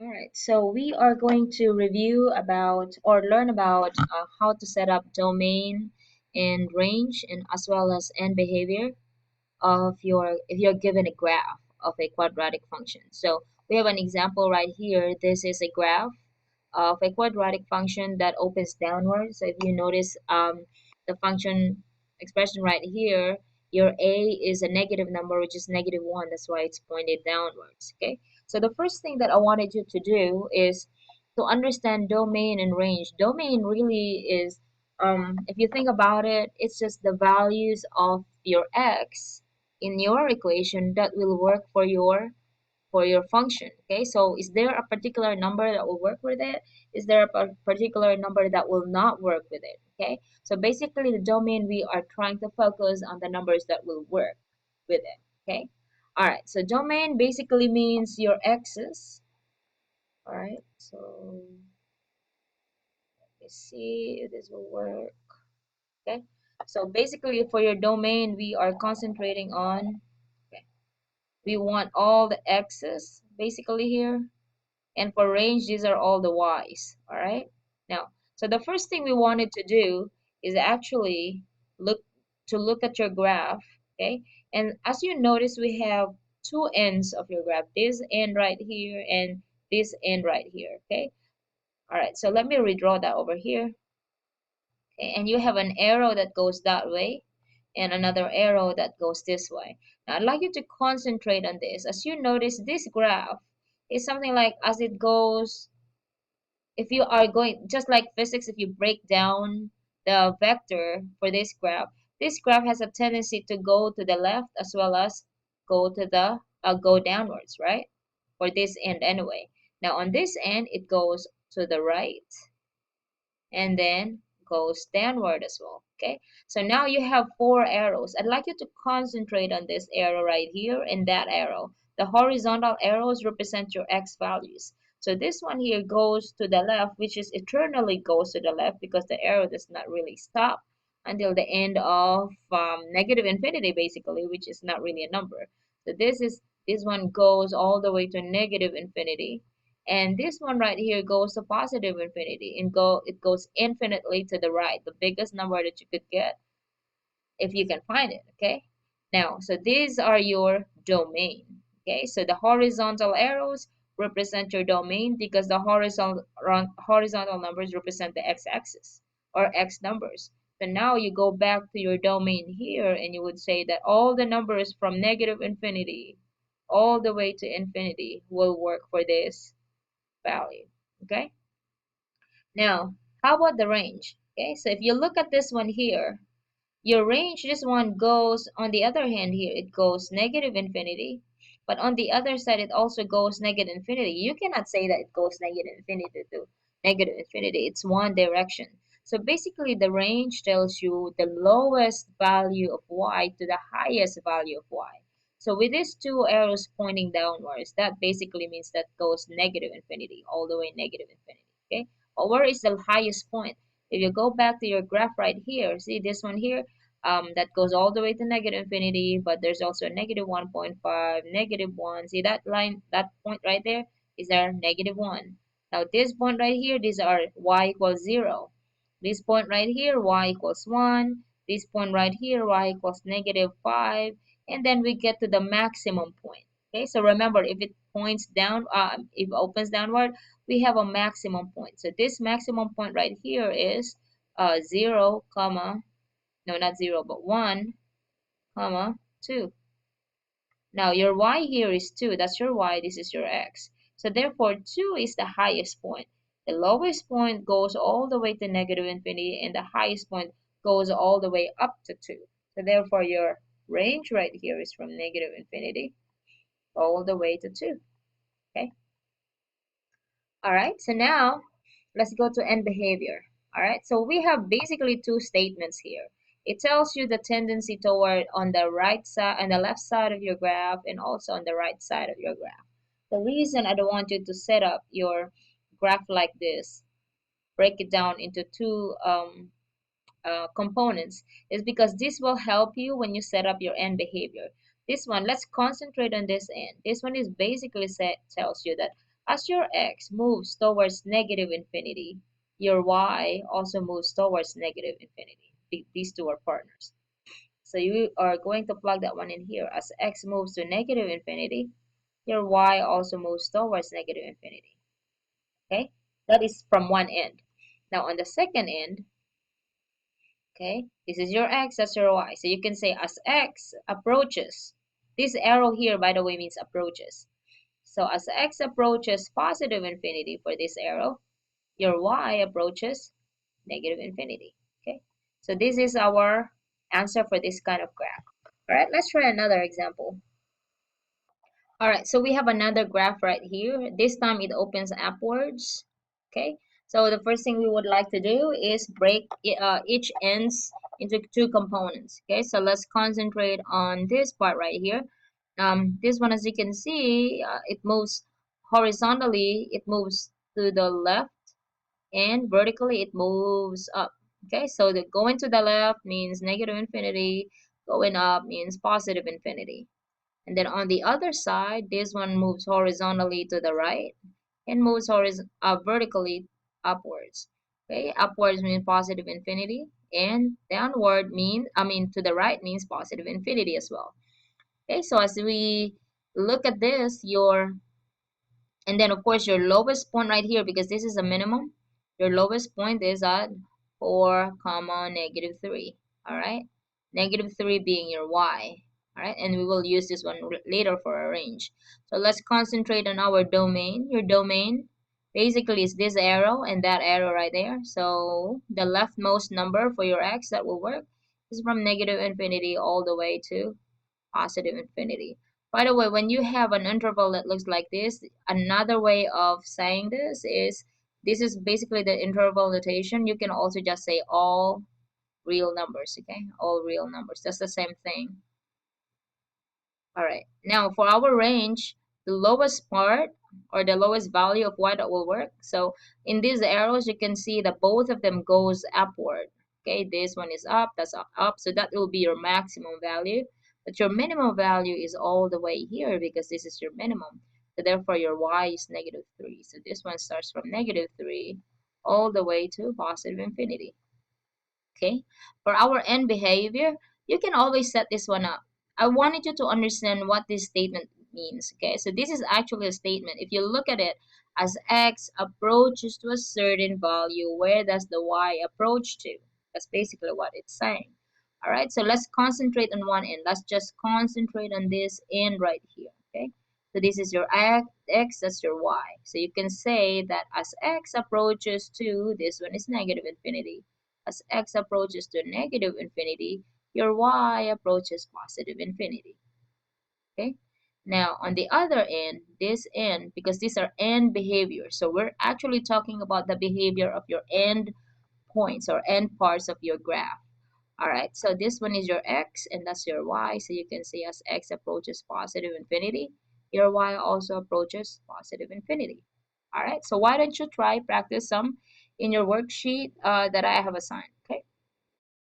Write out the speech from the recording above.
All right, so we are going to review about or learn about how to set up domain and range and as well as end behavior of your if you're given a graph of a quadratic function. So we have an example right here. This is a graph of a quadratic function that opens downwards. So if you notice the function expression right here, your a is a negative number, which is -1. That's why it's pointed downwards. Okay. So the first thing that I wanted you to do is to understand domain and range. Domain really is, if you think about it, it's just the values of your x in your equation that will work for your function. Okay, so is there a particular number that will work with it? Is there a particular number that will not work with it? Okay, so basically the domain, we are trying to focus on the numbers that will work with it. Okay, all right, so domain basically means your x's. All right, so let's see if this will work. Okay, so basically for your domain, we are concentrating on, okay, we want all the x's basically here. And for range, these are all the y's. All right. Now, so the first thing we wanted to do is actually look look at your graph. Okay. And as you notice, we have two ends of your graph, this end right here and this end right here. Okay. All right. So let me redraw that over here. Okay, and you have an arrow that goes that way and another arrow that goes this way. Now, I'd like you to concentrate on this. As you notice, this graph is something like as it goes, if you are going, just like physics, if you break down the vector for this graph has a tendency to go to the left as well as go downwards, right? For this end anyway. Now, on this end, it goes to the right and then goes downward as well. Okay, so now you have four arrows. I'd like you to concentrate on this arrow right here and that arrow. The horizontal arrows represent your x values. So this one here goes to the left, which is eternally goes to the left because the arrow does not really stop until the end of negative infinity, basically, which is not really a number. So this one goes all the way to negative infinity, and this one right here goes to positive infinity and it goes infinitely to the right, the biggest number that you could get if you can find it. Okay, now so these are your domain. Okay, so the horizontal arrows represent your domain because the horizontal numbers represent the x-axis or x numbers. So now you go back to your domain here and you would say that all the numbers from negative infinity all the way to infinity will work for this value. Okay, now how about the range? Okay, so if you look at this one here, your range, this one goes, on the other hand here, it goes negative infinity, but on the other side it also goes negative infinity. You cannot say that it goes negative infinity to negative infinity. It's one direction. So basically the range tells you the lowest value of y to the highest value of y. So with these two arrows pointing downwards, that basically means that goes negative infinity, all the way negative infinity. Okay, or where is the highest point? If you go back to your graph right here, see this one here, that goes all the way to negative infinity, but there's also a -1.5, -1. See that line, that point right there is our -1. Now this point right here, these are y equals 0. This point right here, y equals 1. This point right here, y equals -5. And then we get to the maximum point. Okay, so remember, if it points down, if it opens downward, we have a maximum point. So this maximum point right here is 0, comma, no, not 0, but 1, comma, 2. Now your y here is 2. That's your y. This is your x. So therefore, 2 is the highest point. The lowest point goes all the way to negative infinity, and the highest point goes all the way up to 2. So therefore, your range right here is from negative infinity all the way to 2. Okay. All right. So now let's go to end behavior. All right. So we have basically two statements here. It tells you the tendency toward on the right side and the left side of your graph and also on the right side of your graph. The reason I don't want you to set up your graph like this, break it down into two components, is because this will help you when you set up your end behavior. This one, let's concentrate on this end. This one is basically tells you that as your x moves towards negative infinity, your y also moves towards negative infinity. These two are partners. So you are going to plug that one in here. As x moves to negative infinity, your y also moves towards negative infinity. Okay, that is from one end. Now on the second end, okay, this is your x, that's your y. So you can say as x approaches, this arrow here, by the way, means approaches. So as x approaches positive infinity for this arrow, your y approaches negative infinity. Okay, so this is our answer for this kind of graph. All right, let's try another example. All right, so we have another graph right here. This time it opens upwards. Okay, so the first thing we would like to do is break each ends into two components. Okay, so let's concentrate on this part right here. This one, as you can see, it moves horizontally, it moves to the left, and vertically it moves up. Okay, so the going to the left means negative infinity, going up means positive infinity. And then on the other side, this one moves horizontally to the right and moves vertically upwards. Okay, upwards means positive infinity, and downward means, to the right means positive infinity as well. Okay, so as we look at this, and then of course your lowest point right here, because this is a minimum, your lowest point is at 4 comma negative 3. All right, negative 3 being your y. All right, and we will use this one later for a range. So let's concentrate on our domain. Your domain basically is this arrow and that arrow right there. So the leftmost number for your x that will work is from negative infinity all the way to positive infinity. By the way, when you have an interval that looks like this, another way of saying this is basically the interval notation. You can also just say all real numbers, okay? All real numbers. That's the same thing. All right. Now for our range, the lowest part or the lowest value of y that will work. So in these arrows, you can see that both of them goes upward. Okay, this one is up, that's up. So that will be your maximum value. But your minimum value is all the way here because this is your minimum. So therefore your y is negative 3. So this one starts from negative 3 all the way to positive infinity. Okay, for our end behavior, you can always set this one up. I wanted you to understand what this statement means. Okay, so this is actually a statement. If you look at it, as x approaches to a certain value, where does the y approach to? That's basically what it's saying. All right, so let's concentrate on one end. Let's just concentrate on this end right here. Okay, so this is your x, that's your y. So you can say that as x approaches to, this one is negative infinity. As x approaches to negative infinity, your y approaches positive infinity. Okay. Now, on the other end, this end, because these are end behaviors, so we're actually talking about the behavior of your end points or end parts of your graph. All right, so this one is your x and that's your y. So you can say as x approaches positive infinity, your y also approaches positive infinity. All right, so why don't you try practice some in your worksheet that I have assigned.